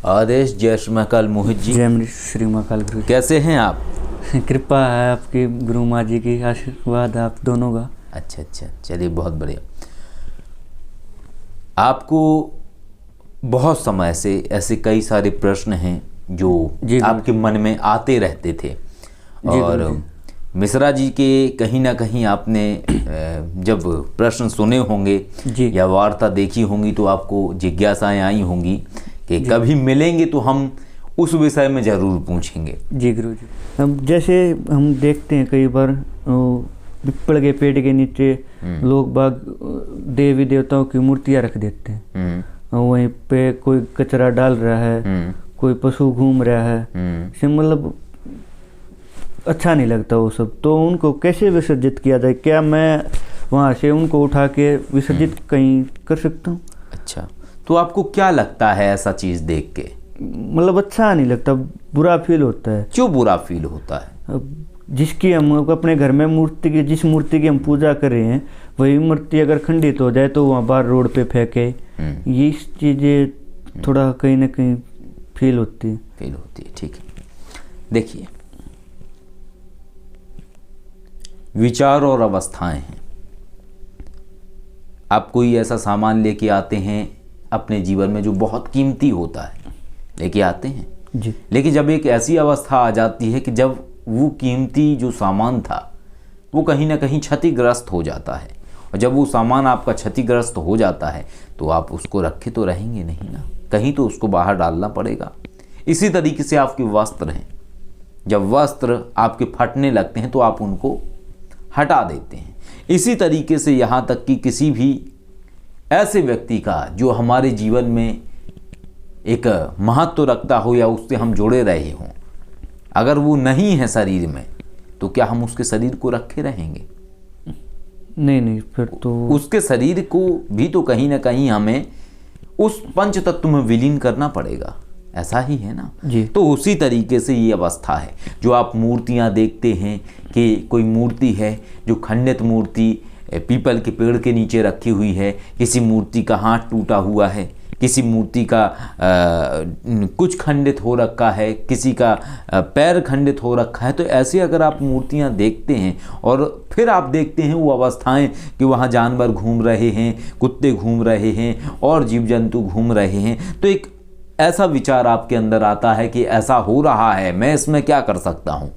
आदेश जय श्री महाकाल मोहित जी। जय श्री महाकाल गुरु। कैसे हैं आप? कृपा है आपकी, गुरु माँ जी की आशीर्वाद आप दोनों का। अच्छा, चलिए बहुत बढ़िया। आपको बहुत समय से ऐसे कई सारे प्रश्न हैं जो आपके मन में आते रहते थे और मिश्रा जी के कहीं ना कहीं आपने जब प्रश्न सुने होंगे या वार्ता देखी होंगी तो आपको जिज्ञासाएं आई होंगी कि कभी मिलेंगे तो हम उस विषय में जरूर पूछेंगे। जी गुरु जी। हम जैसे हम देखते हैं कई बार पिपल के पेड़ के नीचे लोग बाग देवी देवताओं की मूर्तियां रख देते हैं, वहीं पे कोई कचरा डाल रहा है, कोई पशु घूम रहा है, मतलब अच्छा नहीं लगता वो सब। तो उनको कैसे विसर्जित किया जाए? क्या मैं वहाँ से उनको उठा के विसर्जित कहीं कर सकता हूँ? अच्छा, तो आपको क्या लगता है ऐसा चीज़ देख के? मतलब अच्छा नहीं लगता, बुरा फील होता है। क्यों बुरा फील होता है? जिसकी हम अपने घर में मूर्ति की, जिस मूर्ति की हम पूजा कर रहे हैं, वही मूर्ति अगर खंडित हो जाए तो वहाँ बाहर रोड पे फेंके, ये चीज़ें थोड़ा कहीं ना कहीं फील होती है। ठीक है, देखिए विचार और अवस्थाएं हैं। आप कोई ऐसा सामान लेके आते हैं अपने जीवन में जो बहुत कीमती होता है, लेके आते हैं जी, लेकिन जब एक ऐसी अवस्था आ जाती है कि जब वो कीमती जो सामान था वो कहीं ना कहीं क्षतिग्रस्त हो जाता है, और जब वो सामान आपका क्षतिग्रस्त हो जाता है तो आप उसको रखे तो रहेंगे नहीं ना, कहीं तो उसको बाहर डालना पड़ेगा। इसी तरीके से आपके वस्त्र हैं, जब वस्त्र आपके फटने लगते हैं तो आप उनको हटा देते हैं। इसी तरीके से यहाँ तक कि किसी भी ऐसे व्यक्ति का जो हमारे जीवन में एक महत्व रखता हो या उससे हम जुड़े रहे हों, अगर वो नहीं है शरीर में तो क्या हम उसके शरीर को रखे रहेंगे? नहीं, फिर तो उसके शरीर को भी तो कहीं ना कहीं हमें उस पंच तत्व में विलीन करना पड़ेगा, ऐसा ही है ना जी। तो उसी तरीके से ये अवस्था है। जो आप मूर्तियां देखते हैं कि कोई मूर्ति है जो खंडित मूर्ति पीपल के पेड़ के नीचे रखी हुई है, किसी मूर्ति का हाथ टूटा हुआ है, किसी मूर्ति का कुछ खंडित हो रखा है, किसी का पैर खंडित हो रखा है, तो ऐसे अगर आप मूर्तियां देखते हैं और फिर आप देखते हैं वो अवस्थाएं कि वहाँ जानवर घूम रहे हैं, कुत्ते घूम रहे हैं और जीव जंतु घूम रहे हैं, तो एक ऐसा विचार आपके अंदर आता है कि ऐसा हो रहा है, मैं इसमें क्या कर सकता हूँ,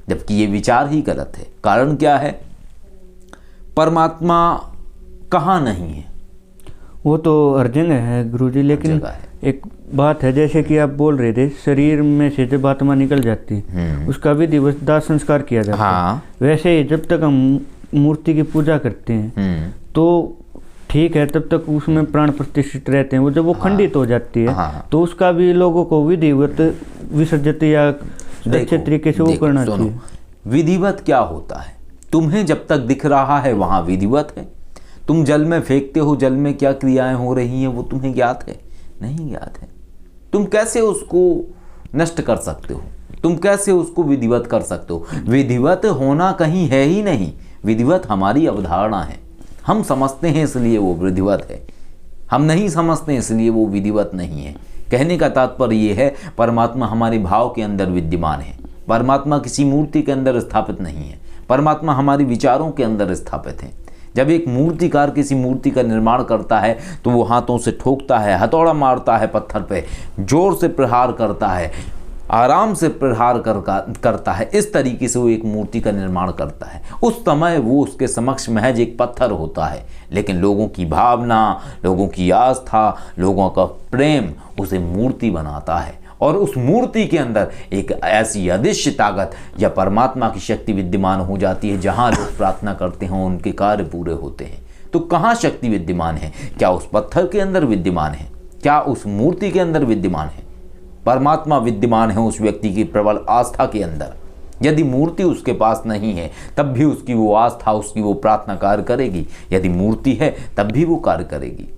जबकि ये विचार ही गलत है। कारण क्या है? परमात्मा कहाँ नहीं है? वो तो हर जगह है गुरुजी, लेकिन एक बात है, जैसे कि आप बोल रहे थे शरीर में से जब आत्मा निकल जाती है उसका विधिवत दाह संस्कार किया जाता है। वैसे ही जब तक हम मूर्ति की पूजा करते हैं तो ठीक है, तब तक उसमें प्राण प्रतिष्ठित रहते हैं। वो जब वो खंडित हो जाती है तो उसका भी लोगों को विधिवत विसर्जित या अच्छे तरीके से वो करना चाहिए। विधिवत क्या होता है? तुम्हें जब तक दिख रहा है वहाँ विधिवत है। तुम जल में फेंकते हो, जल में क्या क्रियाएं हो रही हैं वो तुम्हें ज्ञात है? नहीं ज्ञात है। तुम कैसे उसको नष्ट कर सकते हो? तुम कैसे उसको विधिवत कर सकते हो? विधिवत होना कहीं है ही नहीं। विधिवत हमारी अवधारणा है, हम समझते हैं इसलिए वो विधिवत है, हम नहीं समझते इसलिए वो विधिवत नहीं है। कहने का तात्पर्य ये है, परमात्मा हमारे भाव के अंदर विद्यमान है, परमात्मा किसी मूर्ति के अंदर स्थापित नहीं है, परमात्मा हमारे विचारों के अंदर स्थापित है। जब एक मूर्तिकार किसी मूर्ति का निर्माण करता है तो वो हाथों से ठोकता है, हथौड़ा मारता है पत्थर पे, जोर से प्रहार करता है, आराम से प्रहार करता है, इस तरीके से वो एक मूर्ति का निर्माण करता है। उस समय वो उसके समक्ष महज एक पत्थर होता है, लेकिन लोगों की भावना, लोगों की आस्था, लोगों का प्रेम उसे मूर्ति बनाता है, और उस मूर्ति के अंदर एक ऐसी अदृश्य ताकत या परमात्मा की शक्ति विद्यमान हो जाती है। जहाँ लोग प्रार्थना करते हैं उनके कार्य पूरे होते हैं। तो कहाँ शक्ति विद्यमान है? क्या उस पत्थर के अंदर विद्यमान है? क्या उस मूर्ति के अंदर विद्यमान है? परमात्मा विद्यमान है उस व्यक्ति की प्रबल आस्था के अंदर। यदि मूर्ति उसके पास नहीं है तब भी उसकी वो आस्था, उसकी वो प्रार्थना कार्य करेगी। यदि मूर्ति है तब भी वो कार्य करेगी।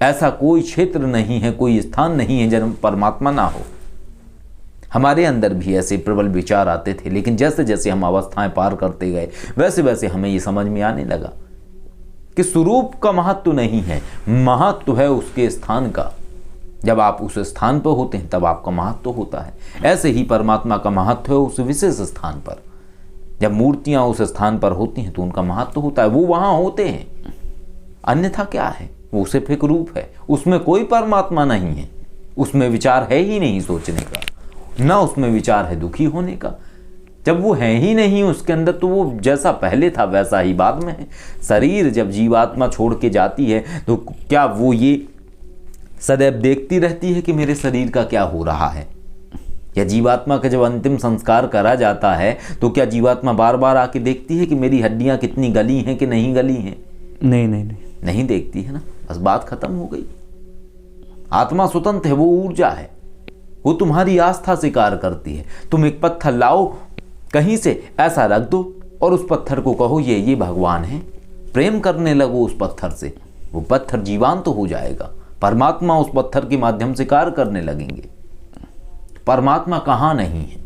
ऐसा कोई क्षेत्र नहीं है, कोई स्थान नहीं है जहाँ परमात्मा ना हो। हमारे अंदर भी ऐसे प्रबल विचार आते थे, लेकिन जैसे जैसे हम अवस्थाएं पार करते गए वैसे वैसे हमें ये समझ में आने लगा कि स्वरूप का महत्व नहीं है, महत्व है उसके स्थान का। जब आप उस स्थान पर होते हैं तब आपका महत्व होता है। ऐसे ही परमात्मा का महत्व है उस विशेष स्थान पर। जब मूर्तियां उस स्थान पर होती हैं तो उनका महत्व होता है, वो वहां होते हैं। अन्यथा क्या है, वो सिर्फ एक रूप है, उसमें कोई परमात्मा नहीं है, उसमें विचार है ही नहीं सोचने का, ना उसमें विचार है दुखी होने का। जब वो है ही नहीं उसके अंदर, तो वो जैसा पहले था वैसा ही बाद में है। शरीर जब जीवात्मा छोड़ के जाती है तो क्या वो ये सदैव देखती रहती है कि मेरे शरीर का क्या हो रहा है? या जीवात्मा का जब अंतिम संस्कार करा जाता है तो क्या जीवात्मा बार बार आके देखती है कि मेरी हड्डियां कितनी गली हैं कि नहीं गली हैं? नहीं नहीं नहीं, नहीं देखती है ना, बस बात खत्म हो गई। आत्मा स्वतंत्र है, वो ऊर्जा है, वो तुम्हारी आस्था से कार्य करती है। तुम एक पत्थर लाओ कहीं से, ऐसा रख दो और उस पत्थर को कहो ये भगवान है, प्रेम करने लगो उस पत्थर से, वो पत्थर जीवांत तो हो जाएगा। परमात्मा उस पत्थर के माध्यम से कार्य करने लगेंगे। परमात्मा कहाँ नहीं है?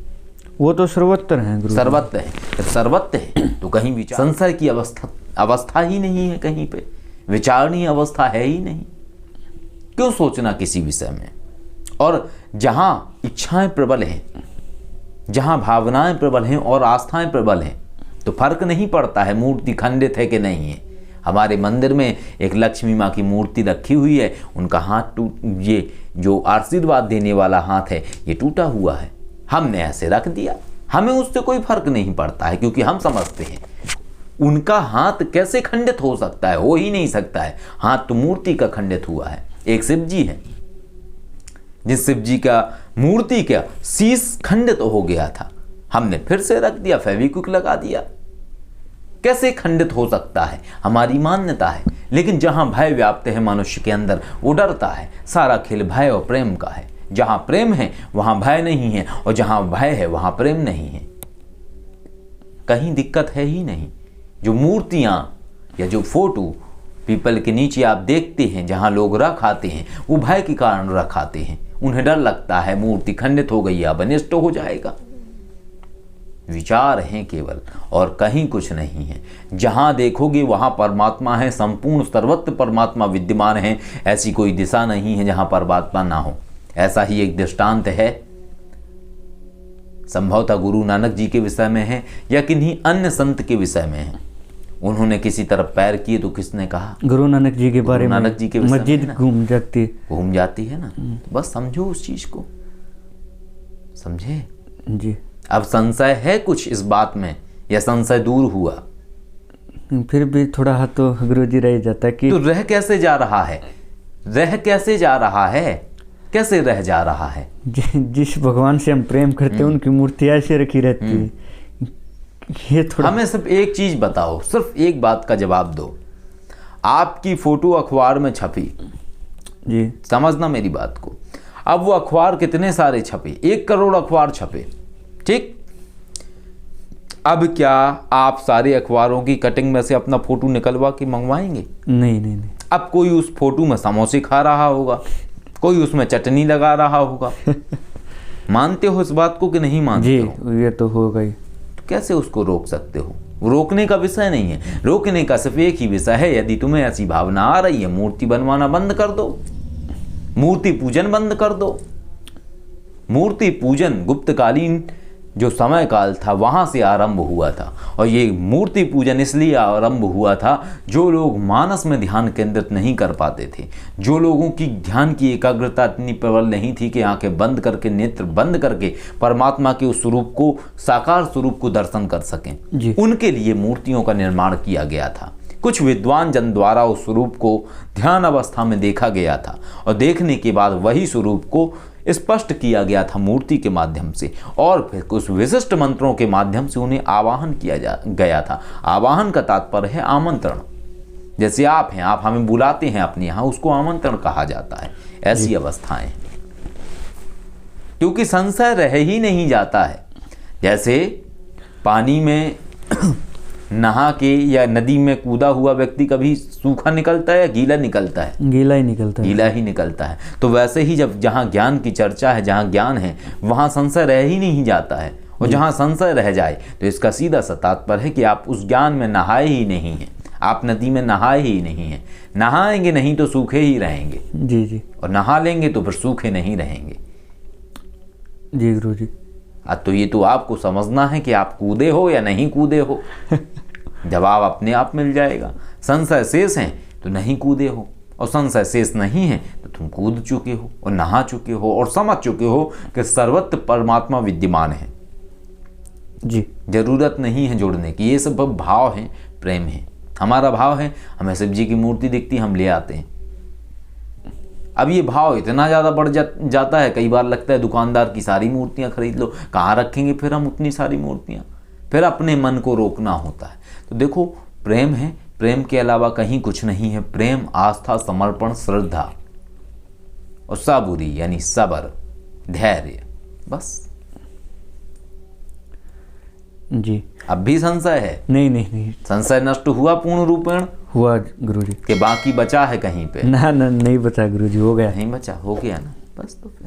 वो तो सर्वत्र है गुरु। सर्वत्र है। जब सर्वत्र है तो कहीं विचार संशय की अवस्था ही नहीं है, कहीं पे विचारणीय अवस्था है ही नहीं। क्यों सोचना किसी विषय में? और जहां इच्छाएं प्रबल हैं, जहां भावनाएं प्रबल हैं और आस्थाएं प्रबल हैं, तो फर्क नहीं पड़ता है मूर्ति खंडित है कि नहीं है। हमारे मंदिर में एक लक्ष्मी माँ की मूर्ति रखी हुई है, उनका हाथ ये जो आशीर्वाद देने वाला हाथ है ये टूटा हुआ है, हमने ऐसे रख दिया। हमें उससे कोई फर्क नहीं पड़ता है, क्योंकि हम समझते हैं उनका हाथ कैसे खंडित हो सकता है, हो ही नहीं सकता है। हाथ तो मूर्ति का खंडित हुआ है। एक शिव जी है, जिस शिव जी का मूर्ति का शीश खंडित हो गया था, हमने फिर से रख दिया, फेविक्विक लगा दिया। कैसे खंडित हो सकता है? हमारी मान्यता है। लेकिन जहां भय व्याप्त है मनुष्य के अंदर, वो डरता है। सारा खेल भय और प्रेम का है। जहां प्रेम है वहां भय नहीं है, और जहां भय है वहां प्रेम नहीं है। कहीं दिक्कत है ही नहीं। जो मूर्तियां या जो फोटो पीपल के नीचे आप देखते हैं, जहां लोग रख आते हैं, वो भय के कारण रख आते हैं। उन्हें डर लगता है मूर्ति खंडित हो गई, अब अनिष्ट हो जाएगा। विचार हैं केवल, और कहीं कुछ नहीं है। जहां देखोगे वहां परमात्मा है, संपूर्ण सर्वत्र परमात्मा विद्यमान है। ऐसी कोई दिशा नहीं है जहां परमात्मा ना हो। ऐसा ही एक दृष्टांत है, संभवतः गुरु नानक जी के विषय में है या किन्हीं अन्य संत के विषय में है। उन्होंने किसी तरफ पैर किए तो किसने कहा? गुरु नानक जी के बारे में। नानक जी के मस्जिद घूम जाती है ना। तो बस समझो उस चीज को, समझे जी। अब संशय है कुछ इस बात में, या संशय दूर हुआ? फिर भी थोड़ा हाथ तो गुरु जी रह जाता है कि तो रह कैसे जा रहा है? रह कैसे जा रहा है? कैसे रह जा रहा है? जिस भगवान से हम प्रेम करते हैं उनकी मूर्ति ऐसे रखी रहती है। ये थोड़ा हमें सिर्फ एक चीज बताओ, सिर्फ एक बात का जवाब दो। आपकी फोटो अखबार में छपी जी, समझना मेरी बात को। अब वो अखबार कितने सारे छपे? 1 करोड़ अखबार छपे, ठीक। अब क्या आप सारे अखबारों की कटिंग में से अपना फोटो निकलवा के मंगवाएंगे? नहीं नहीं नहीं। अब कोई उस फोटो में समोसे खा रहा होगा, कोई उसमें चटनी लगा रहा होगा। मानते हो इस बात को कि नहीं मानते जी हो? ये तो होगा ही। तो कैसे उसको रोक सकते हो? रोकने का विषय नहीं है। रोकने का सिर्फ एक ही विषय है, यदि तुम्हें ऐसी भावना आ रही है, मूर्ति बनवाना बंद कर दो, मूर्ति पूजन बंद कर दो। मूर्ति पूजन गुप्तकालीन जो समय काल था वहां से आरंभ हुआ था, और ये मूर्ति पूजन इसलिए आरंभ हुआ था जो लोग मानस में ध्यान केंद्रित नहीं कर पाते थे, जो लोगों की ध्यान की एकाग्रता इतनी प्रबल नहीं थी कि आंखें बंद करके, नेत्र बंद करके परमात्मा के उस स्वरूप को, साकार स्वरूप को दर्शन कर सकें। उनके लिए मूर्तियों का निर्माण किया गया था। कुछ विद्वान जन द्वारा उस स्वरूप को ध्यान अवस्था में देखा गया था, और देखने के बाद वही स्वरूप को स्पष्ट किया गया था मूर्ति के माध्यम से, और फिर कुछ विशिष्ट मंत्रों के माध्यम से उन्हें आवाहन किया गया था। आवाहन का तात्पर्य है आमंत्रण। जैसे आप हैं, आप हमें बुलाते हैं अपने यहाँ, उसको आमंत्रण कहा जाता है। ऐसी अवस्थाएं, क्योंकि संशय रह ही नहीं जाता है। जैसे पानी में नहा के या नदी में कूदा हुआ व्यक्ति कभी सूखा निकलता है या गीला निकलता है? गीला ही निकलता है। गीला ही निकलता है। तो वैसे ही जब जहाँ ज्ञान की चर्चा है, जहाँ ज्ञान है, वहाँ संशय रह ही नहीं जाता है। और जहाँ संशय रह जाए तो इसका सीधा सा तात्पर्य है कि आप उस ज्ञान में नहाए ही नहीं हैं, आप नदी में नहाए ही नहीं हैं, नहाएंगे नहीं तो सूखे ही रहेंगे। जी जी और नहा लेंगे तो फिर सूखे नहीं रहेंगे। जी गुरु जी। तो ये तो आपको समझना है कि आप कूदे हो या नहीं कूदे हो। जवाब अपने आप मिल जाएगा। संशय शेष है तो नहीं कूदे हो, और संशय शेष नहीं है तो तुम कूद चुके हो और नहा चुके हो और समझ चुके हो कि सर्वत्र परमात्मा विद्यमान है। जी जरूरत नहीं है जोड़ने की, ये सब भाव है, प्रेम है। हमारा भाव है, हमें शिव जी की मूर्ति दिखती, हम ले आते हैं। अब ये भाव इतना ज़्यादा बढ़ जाता है, कई बार लगता है दुकानदार की सारी मूर्तियां खरीद लो, कहाँ रखेंगे फिर हम उतनी सारी मूर्तियां। फिर अपने मन को रोकना होता है। तो देखो, प्रेम है, प्रेम के अलावा कहीं कुछ नहीं है। प्रेम, आस्था, समर्पण, श्रद्धा और साबुरी यानी सब्र, धैर्य, बस। जी। अब भी संशय है? नहीं नहीं नहीं, संशय नष्ट हुआ पूर्ण रूपेण? हुआ गुरु जी। कि बाकी बचा है कहीं पे? ना ना, नहीं बचा गुरु जी, हो गया। नहीं बचा, हो गया ना, बस। तो फिर